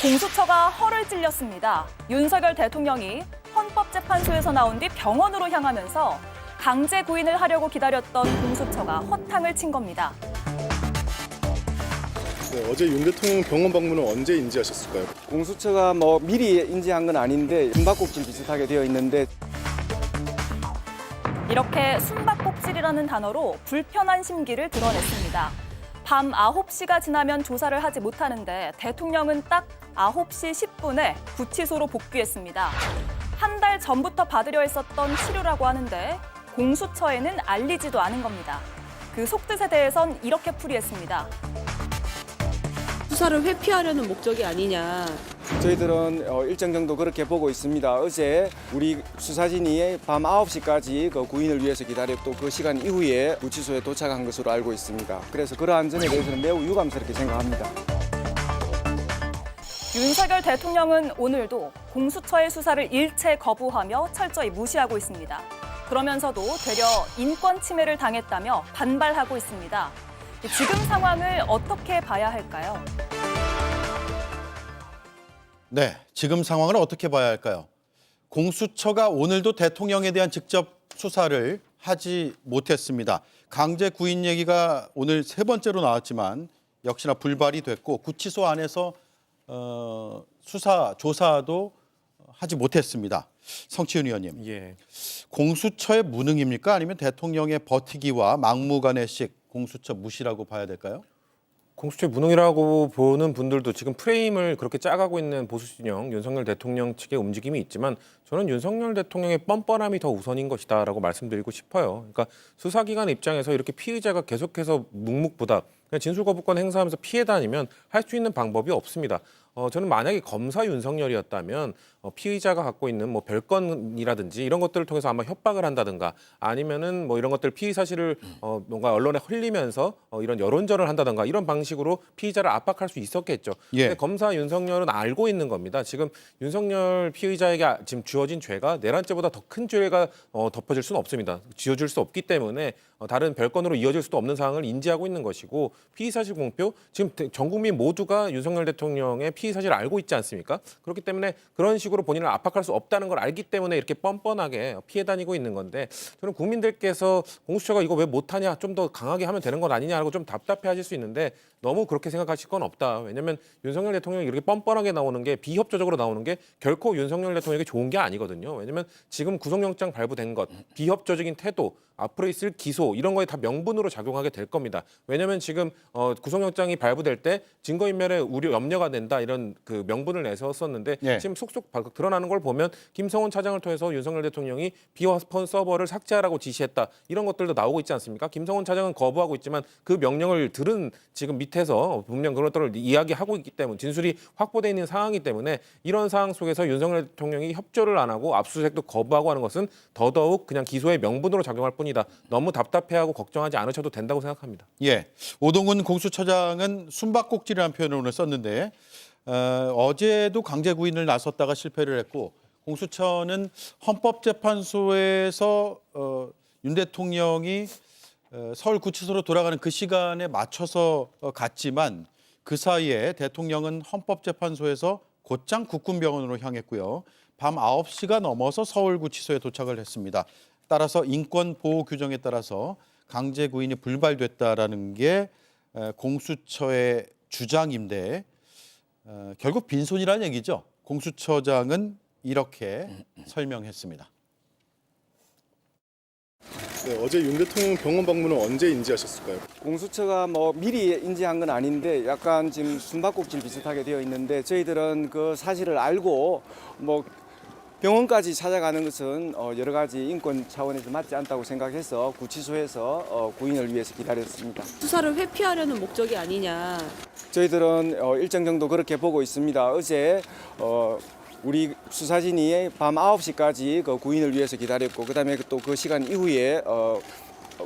공수처가 허를 찔렸습니다. 윤석열 대통령이 헌법재판소에서 나온 뒤 병원으로 향하면서 강제 구인을 하려고 기다렸던 공수처가 허탕을 친 겁니다. 네, 어제 윤 대통령 병원 방문은 언제 인지하셨을까요? 공수처가 미리 인지한 건 아닌데 숨바꼭질 비슷하게 되어 있는데 이렇게 숨바꼭질이라는 단어로 불편한 심기를 드러냈습니다. 밤 9시가 지나면 조사를 하지 못하는데 대통령은 딱 9시 10분에 구치소로 복귀했습니다. 한 달 전부터 받으려 했었던 치료라고 하는데 공수처에는 알리지도 않은 겁니다. 그 속뜻에 대해선 이렇게 풀이했습니다. 수사를 회피하려는 목적이 아니냐. 저희들은 일정 정도 그렇게 보고 있습니다. 어제 우리 수사진이 밤 9시까지 그 구인을 위해서 기다렸고 그 시간 이후에 구치소에 도착한 것으로 알고 있습니다. 그래서 그러한 점에 대해서는 매우 유감스럽게 생각합니다. 윤석열 대통령은 오늘도 공수처의 수사를 일체 거부하며 철저히 무시하고 있습니다. 그러면서도 되려 인권 침해를 당했다며 반발하고 있습니다. 지금 상황을 어떻게 봐야 할까요? 네, 지금 상황을 어떻게 봐야 할까요? 공수처가 오늘도 대통령에 대한 직접 수사를 하지 못했습니다. 강제 구인 얘기가 오늘 세 번째로 나왔지만 역시나 불발이 됐고 구치소 안에서 수사, 조사도 하지 못했습니다. 성치훈 의원님, 공수처의 무능입니까? 아니면 대통령의 버티기와 막무가내식 공수처 무시라고 봐야 될까요? 공수처의 무능이라고 보는 분들도 지금 프레임을 그렇게 짜가고 있는 보수 진영 윤석열 대통령 측의 움직임이 있지만 저는 윤석열 대통령의 뻔뻔함이 더 우선인 것이다라고 말씀드리고 싶어요. 그러니까 수사기관 입장에서 이렇게 피의자가 계속해서 묵묵부답, 그냥 진술거부권 행사하면서 피해 다니면 할 수 있는 방법이 없습니다. 저는 만약에 검사 윤석열이었다면 피의자가 갖고 있는 별건이라든지 이런 것들을 통해서 아마 협박을 한다든가 아니면은 이런 것들 피의 사실을 뭔가 언론에 흘리면서 이런 여론전을 한다든가 이런 방식으로 피의자를 압박할 수 있었겠죠. 근데 검사 윤석열은 알고 있는 겁니다. 지금 윤석열 피의자에게 지금 주어진 죄가 내란죄보다 더 큰 죄가 덮어질 수는 없습니다. 지어줄 수 없기 때문에 다른 별건으로 이어질 수도 없는 상황을 인지하고 있는 것이고 피의사실 공표 지금 전 국민 모두가 윤석열 대통령의 피의 사실을 알고 있지 않습니까? 그렇기 때문에 그런 식으로 본인을 압박할 수 없다는 걸 알기 때문에 이렇게 뻔뻔하게 피해 다니고 있는 건데 저는 국민들께서 공수처가 이거 왜 못하냐 좀 더 강하게 하면 되는 건 아니냐라고 좀 답답해하실 수 있는데 너무 그렇게 생각하실 건 없다. 왜냐하면 윤석열 대통령이 이렇게 뻔뻔하게 나오는 게 비협조적으로 나오는 게 결코 윤석열 대통령에게 좋은 게 아니거든요. 왜냐하면 지금 구속영장 발부된 것, 비협조적인 태도, 앞으로 있을 기소 이런 거에 다 명분으로 작용하게 될 겁니다. 왜냐하면 지금 구속영장이 발부될 때 증거인멸에 우려 염려가 된다 이런 그 명분을 내세웠었는데 지금 속속 드러나는 걸 보면 김성훈 차장을 통해서 윤석열 대통령이 비화폰 서버를 삭제하라고 지시했다 이런 것들도 나오고 있지 않습니까? 김성훈 차장은 거부하고 있지만 그 명령을 들은 지금 밑에서 분명 그런 것들을 이야기하고 있기 때문에 진술이 확보되어 있는 상황이기 때문에 이런 상황 속에서 윤석열 대통령이 협조를 안 하고 압수수색도 거부하고 하는 것은 더더욱 그냥 기소의 명분으로 작용할 뿐이다. 너무 답답해하고 걱정하지 않으셔도 된다고 생각합니다. 오동훈 공수처장은 숨바꼭질이라는 표현을 오늘 썼는데 어제도 강제 구인을 나섰다가 실패를 했고 공수처는 헌법재판소에서 윤 대통령이 서울구치소로 돌아가는 그 시간에 맞춰서 갔지만 그 사이에 대통령은 헌법재판소에서 곧장 국군병원으로 향했고요. 밤 9시가 넘어서 서울구치소에 도착을 했습니다. 따라서 인권보호 규정에 따라서 강제 구인이 불발됐다라는 게 공수처의 주장인데 결국 빈손이라는 얘기죠. 공수처장은 이렇게 설명했습니다. 네, 어제 윤 대통령 병원 방문은 언제 인지하셨을까요? 공수처가 미리 인지한 건 아닌데 약간 지금 숨바꼭질 비슷하게 되어 있는데 저희들은 그 사실을 알고 병원까지 찾아가는 것은 여러 가지 인권 차원에서 맞지 않다고 생각해서 구치소에서 구인을 위해서 기다렸습니다. 수사를 회피하려는 목적이 아니냐. 저희들은 일정 정도 그렇게 보고 있습니다. 어제 우리 수사진이 밤 9시까지 그 구인을 위해서 기다렸고 그다음에 또 그 시간 이후에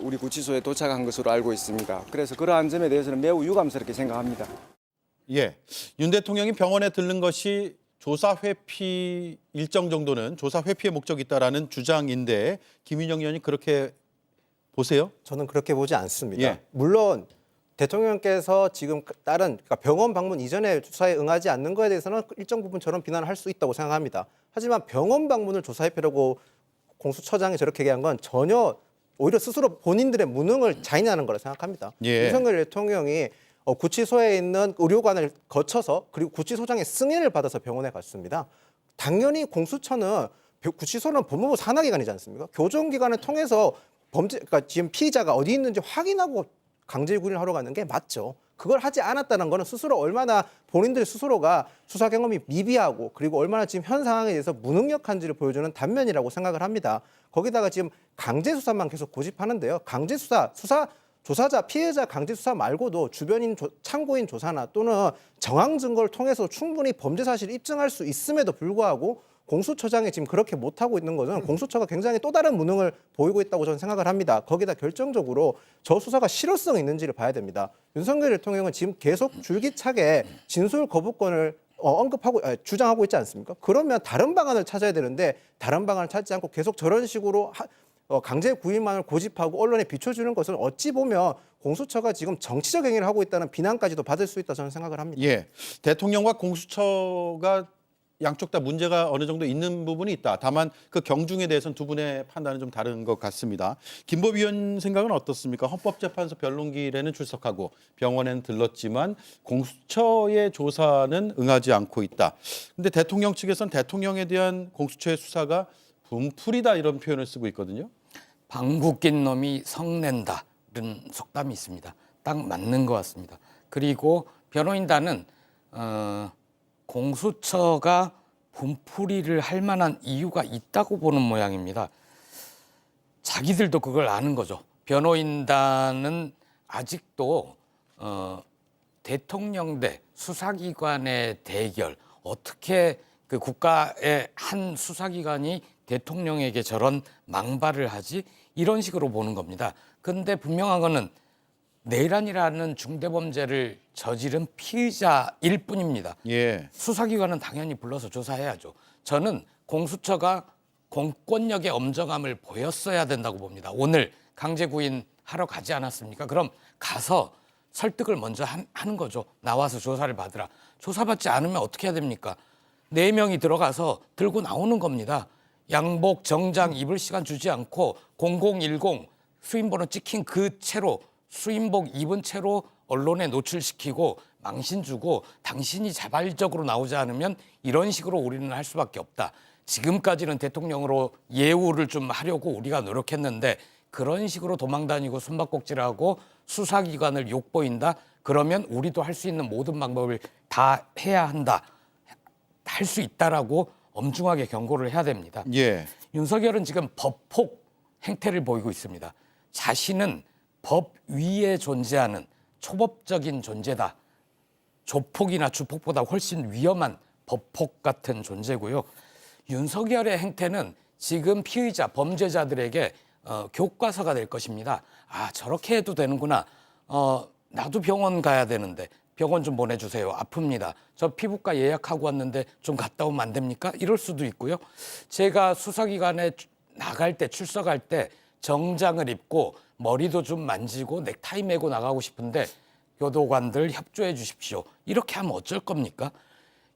우리 구치소에 도착한 것으로 알고 있습니다. 그래서 그러한 점에 대해서는 매우 유감스럽게 생각합니다. 윤 대통령이 병원에 들른 것이 조사 회피 일정 정도는 조사 회피의 목적이 있다라는 주장인데 김윤영 의원이 그렇게 보세요? 저는 그렇게 보지 않습니다. 물론 대통령께서 지금 그러니까 병원 방문 이전에 조사에 응하지 않는 거에 대해서는 일정 부분 저런 비난을 할 수 있다고 생각합니다. 하지만 병원 방문을 조사해보려고 공수처장이 저렇게 얘기한 건 전혀 오히려 스스로 본인들의 무능을 자인하는 거라 생각합니다. 예. 윤석열 대통령이 구치소에 있는 의료관을 거쳐서 그리고 구치소장의 승인을 받아서 병원에 갔습니다. 당연히 공수처는 구치소는 법무부 산하기관이지 않습니까? 교정기관을 통해서 그러니까 지금 피의자가 어디 있는지 확인하고 강제 구인을 하러 가는 게 맞죠. 그걸 하지 않았다는 거는 스스로 얼마나 본인들 스스로가 수사 경험이 미비하고 그리고 얼마나 지금 현 상황에 대해서 무능력한지를 보여주는 단면이라고 생각을 합니다. 거기다가 지금 강제 수사만 계속 고집하는데요. 강제 수사, 조사자, 피해자 강제 수사 말고도 주변인 참고인 조사나 또는 정황 증거를 통해서 충분히 범죄 사실을 입증할 수 있음에도 불구하고 공수처장이 지금 그렇게 못하고 있는 것은 공수처가 굉장히 또 다른 무능을 보이고 있다고 저는 생각을 합니다. 거기다 결정적으로 저 수사가 실효성이 있는지를 봐야 됩니다. 윤석열 대통령은 지금 계속 줄기차게 진술 거부권을 주장하고 있지 않습니까? 그러면 다른 방안을 찾아야 되는데 다른 방안을 찾지 않고 계속 저런 식으로 강제 구인만을 고집하고 언론에 비춰주는 것은 어찌 보면 공수처가 지금 정치적 행위를 하고 있다는 비난까지도 받을 수 있다 저는 생각을 합니다. 예, 대통령과 공수처가 양쪽 다 문제가 어느 정도 있는 부분이 있다. 다만 그 경중에 대해서는 두 분의 판단은 좀 다른 것 같습니다. 김보비 의원 생각은 어떻습니까? 헌법재판소 변론기일에는 출석하고 병원에는 들렀지만 공수처의 조사는 응하지 않고 있다. 근데 대통령 측에서는 대통령에 대한 공수처의 수사가 분풀이다 이런 표현을 쓰고 있거든요. 방구 낀 놈이 성낸다 이런 속담이 있습니다. 딱 맞는 것 같습니다. 그리고 변호인단은 공수처가 분풀이를 할 만한 이유가 있다고 보는 모양입니다. 자기들도 그걸 아는 거죠. 변호인단은 아직도 대통령 대 수사기관의 대결, 어떻게 그 국가의 한 수사기관이 대통령에게 저런 망발을 하지? 이런 식으로 보는 겁니다. 근데 분명한 거는 내란이라는 중대범죄를 저지른 피의자일 뿐입니다. 예. 수사기관은 당연히 불러서 조사해야죠. 저는 공수처가 공권력의 엄정함을 보였어야 된다고 봅니다. 오늘 강제 구인하러 가지 않았습니까? 그럼 가서 설득을 먼저 하는 거죠. 나와서 조사를 받으라. 조사받지 않으면 어떻게 해야 됩니까? 4명이 들어가서 들고 나오는 겁니다. 양복, 정장 입을 시간 주지 않고 0010 수임번호 찍힌 그 채로 수임복 입은 채로 언론에 노출시키고 망신 주고 당신이 자발적으로 나오지 않으면 이런 식으로 우리는 할 수밖에 없다. 지금까지는 대통령으로 예우를 좀 하려고 우리가 노력했는데 그런 식으로 도망다니고 숨바꼭질하고 수사기관을 욕보인다. 그러면 우리도 할 수 있는 모든 방법을 다 해야 한다. 할 수 있다라고 엄중하게 경고를 해야 됩니다. 예. 윤석열은 지금 법폭 행태를 보이고 있습니다. 자신은 법 위에 존재하는 초법적인 존재다. 조폭이나 주폭보다 훨씬 위험한 법폭 같은 존재고요. 윤석열의 행태는 지금 피의자, 범죄자들에게 교과서가 될 것입니다. 아, 저렇게 해도 되는구나. 나도 병원 가야 되는데 병원 좀 보내주세요. 아픕니다. 저 피부과 예약하고 왔는데 좀 갔다 오면 안 됩니까? 이럴 수도 있고요. 제가 수사기관에 나갈 때, 출석할 때 정장을 입고 머리도 좀 만지고 넥타이 메고 나가고 싶은데 교도관들 협조해 주십시오. 이렇게 하면 어쩔 겁니까?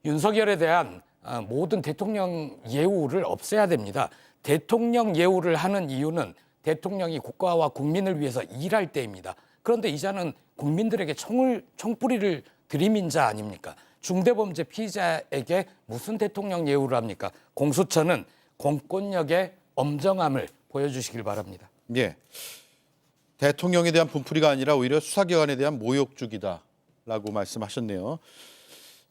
윤석열에 대한 모든 대통령 예우를 없애야 됩니다. 대통령 예우를 하는 이유는 대통령이 국가와 국민을 위해서 일할 때입니다. 그런데 이자는 국민들에게 총뿌리를 들이민 자 아닙니까? 중대범죄 피의자에게 무슨 대통령 예우를 합니까? 공수처는 공권력의 엄정함을 보여주시길 바랍니다. 예. 대통령에 대한 분풀이가 아니라 오히려 수사기관에 대한 모욕죽이다라고 말씀하셨네요.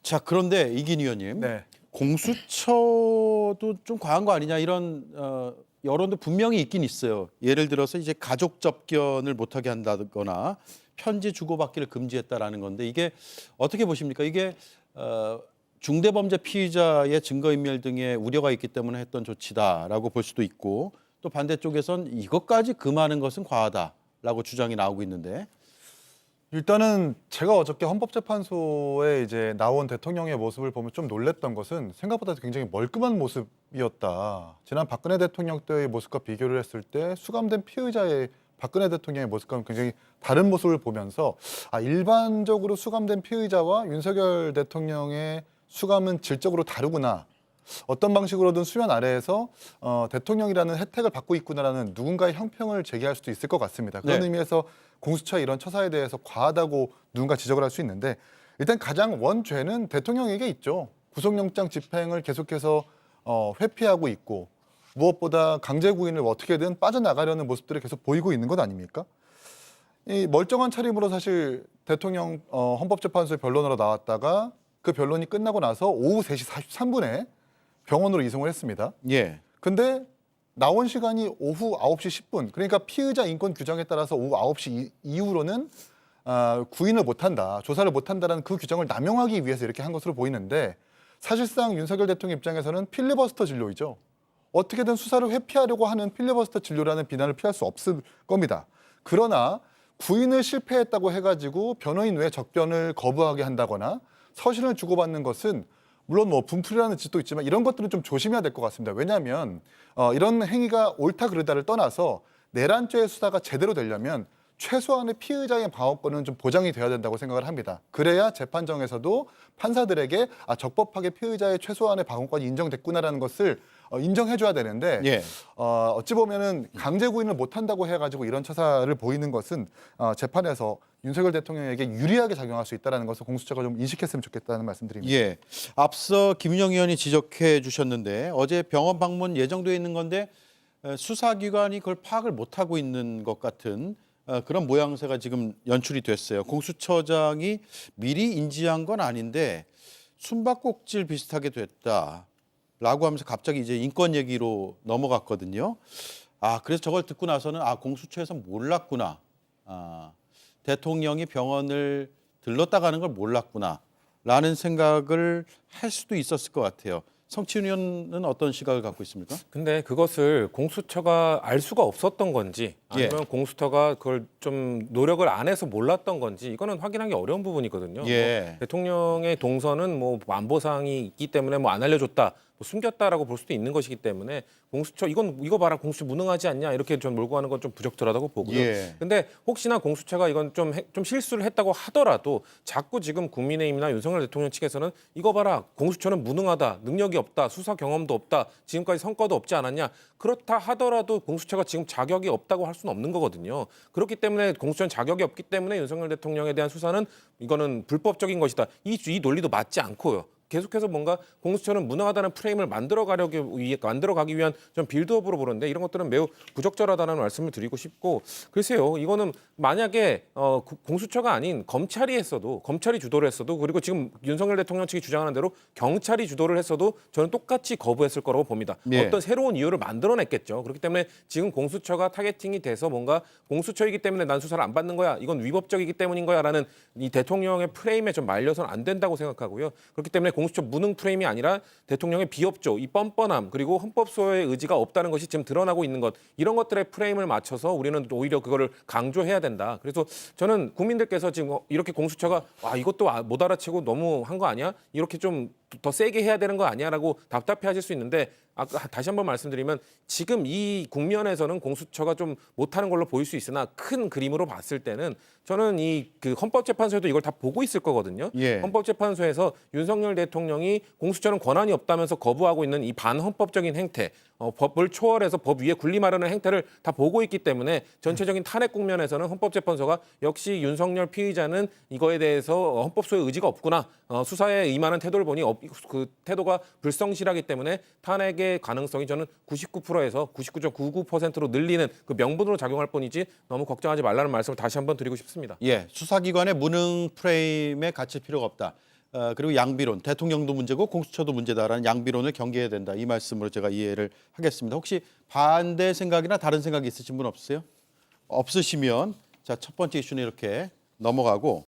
자, 그런데 이긴 의원님, 네. 공수처도 좀 과한 거 아니냐 이런 여론도 분명히 있긴 있어요. 예를 들어서 이제 가족 접견을 못하게 한다거나 편지 주고받기를 금지했다라는 건데 이게 어떻게 보십니까? 이게 중대범죄 피의자의 증거인멸 등의 우려가 있기 때문에 했던 조치다라고 볼 수도 있고 또 반대쪽에선 이것까지 금하는 것은 과하다라고 주장이 나오고 있는데 일단은 제가 어저께 헌법재판소에 이제 나온 대통령의 모습을 보면 좀 놀랬던 것은 생각보다 굉장히 멀끔한 모습이었다. 지난 박근혜 대통령 때의 모습과 비교를 했을 때 수감된 피의자의 박근혜 대통령의 모습과는 굉장히 다른 모습을 보면서 일반적으로 수감된 피의자와 윤석열 대통령의 수감은 질적으로 다르구나. 어떤 방식으로든 수면 아래에서 대통령이라는 혜택을 받고 있구나라는 누군가의 형평을 제기할 수도 있을 것 같습니다. 그런 네. 의미에서 공수처의 이런 처사에 대해서 과하다고 누군가 지적을 할 수 있는데 일단 가장 원죄는 대통령에게 있죠. 구속영장 집행을 계속해서 회피하고 있고 무엇보다 강제 구인을 어떻게든 빠져나가려는 모습들을 계속 보이고 있는 것 아닙니까? 이 멀쩡한 차림으로 사실 대통령 헌법재판소에 변론으로 나왔다가 그 변론이 끝나고 나서 오후 3시 43분에 병원으로 이송을 했습니다. 예. 근데 나온 시간이 오후 9시 10분. 그러니까 피의자 인권 규정에 따라서 오후 9시 이후로는 구인을 못한다, 조사를 못한다라는 그 규정을 남용하기 위해서 이렇게 한 것으로 보이는데 사실상 윤석열 대통령 입장에서는 필리버스터 진료이죠. 어떻게든 수사를 회피하려고 하는 필리버스터 진료라는 비난을 피할 수 없을 겁니다. 그러나 구인을 실패했다고 해가지고 변호인 외 적변을 거부하게 한다거나 서신을 주고받는 것은 물론 뭐 분풀이라는 짓도 있지만 이런 것들은 좀 조심해야 될 것 같습니다. 왜냐하면 이런 행위가 옳다 그르다를 떠나서 내란죄의 수사가 제대로 되려면 최소한의 피의자의 방어권은 좀 보장이 돼야 된다고 생각을 합니다. 그래야 재판정에서도 판사들에게 적법하게 피의자의 최소한의 방어권이 인정됐구나라는 것을 인정해줘야 되는데 예. 어찌 보면은 강제 구인을 못한다고 해가지고 이런 처사를 보이는 것은 재판에서 윤석열 대통령에게 유리하게 작용할 수 있다는 것을 공수처가 좀 인식했으면 좋겠다는 말씀드립니다. 예. 앞서 김윤영 의원이 지적해 주셨는데 어제 병원 방문 예정돼 있는 건데 수사기관이 그걸 파악을 못하고 있는 것 같은 그런 모양새가 지금 연출이 됐어요. 공수처장이 미리 인지한 건 아닌데 숨바꼭질 비슷하게 됐다라고 하면서 갑자기 이제 인권 얘기로 넘어갔거든요. 그래서 저걸 듣고 나서는 공수처에서 몰랐구나. 대통령이 병원을 들렀다 가는 걸 몰랐구나라는 생각을 할 수도 있었을 것 같아요. 성취윤 의원은 어떤 시각을 갖고 있습니까? 근데 그것을 공수처가 알 수가 없었던 건지 아니면 공수처가 그걸 좀 노력을 안 해서 몰랐던 건지 이거는 확인하기 어려운 부분이거든요. 예. 뭐 대통령의 동선은 뭐 안보 사항이 있기 때문에 뭐 안 알려줬다, 뭐 숨겼다라고 볼 수도 있는 것이기 때문에 공수처 이거 봐라 공수처 무능하지 않냐 이렇게 좀 몰고 가는 건 좀 부적절하다고 보고요. 예. 근데 혹시나 공수처가 이건 좀 실수를 했다고 하더라도 자꾸 지금 국민의힘이나 윤석열 대통령 측에서는 이거 봐라 공수처는 무능하다, 능력이 없다, 수사 경험도 없다, 지금까지 성과도 없지 않았냐. 그렇다 하더라도 공수처가 지금 자격이 없다고 할 수는 없는 거거든요. 그렇기 때문에 공수처는 자격이 없기 때문에 윤석열 대통령에 대한 수사는 이거는 불법적인 것이다. 이 논리도 맞지 않고요. 계속해서 뭔가 공수처는 무능하다는 프레임을 만들어가기 위한 좀 빌드업으로 보는데 이런 것들은 매우 부적절하다는 말씀을 드리고 싶고 글쎄요 이거는 만약에 공수처가 아닌 검찰이 주도를 했어도 그리고 지금 윤석열 대통령 측이 주장하는 대로 경찰이 주도를 했어도 저는 똑같이 거부했을 거라고 봅니다. 네. 어떤 새로운 이유를 만들어냈겠죠. 그렇기 때문에 지금 공수처가 타겟팅이 돼서 뭔가 공수처이기 때문에 난 수사를 안 받는 거야. 이건 위법적이기 때문인 거야라는 이 대통령의 프레임에 좀 말려서는 안 된다고 생각하고요. 그렇기 때문에 공수처 무능 프레임이 아니라 대통령의 비협조, 이 뻔뻔함 그리고 헌법소의 의지가 없다는 것이 지금 드러나고 있는 것 이런 것들의 프레임을 맞춰서 우리는 오히려 그거를 강조해야 된다. 그래서 저는 국민들께서 지금 이렇게 공수처가 이것도 못 알아채고 너무 한 거 아니야? 이렇게 좀 더 세게 해야 되는 거 아니야라고 답답해하실 수 있는데 다시 한번 말씀드리면 지금 이 국면에서는 공수처가 좀 못하는 걸로 보일 수 있으나 큰 그림으로 봤을 때는 저는 그 헌법재판소에도 이걸 다 보고 있을 거거든요. 예. 헌법재판소에서 윤석열 대통령이 공수처는 권한이 없다면서 거부하고 있는 이 반헌법적인 행태, 법을 초월해서 법 위에 군림하려는 행태를 다 보고 있기 때문에 전체적인 탄핵 국면에서는 헌법재판소가 역시 윤석열 피의자는 이거에 대해서 헌법소의 의지가 없구나. 수사에 임하는 태도를 보니 그 태도가 불성실하기 때문에 탄핵의 가능성이 저는 99%에서 99.99%로 늘리는 그 명분으로 작용할 뿐이지 너무 걱정하지 말라는 말씀을 다시 한번 드리고 싶습니다. 예, 수사기관의 무능 프레임에 갇힐 필요가 없다. 그리고 양비론, 대통령도 문제고 공수처도 문제다라는 양비론을 경계해야 된다. 이 말씀으로 제가 이해를 하겠습니다. 혹시 반대 생각이나 다른 생각이 있으신 분 없으세요? 없으시면 자, 첫 번째 이슈는 이렇게 넘어가고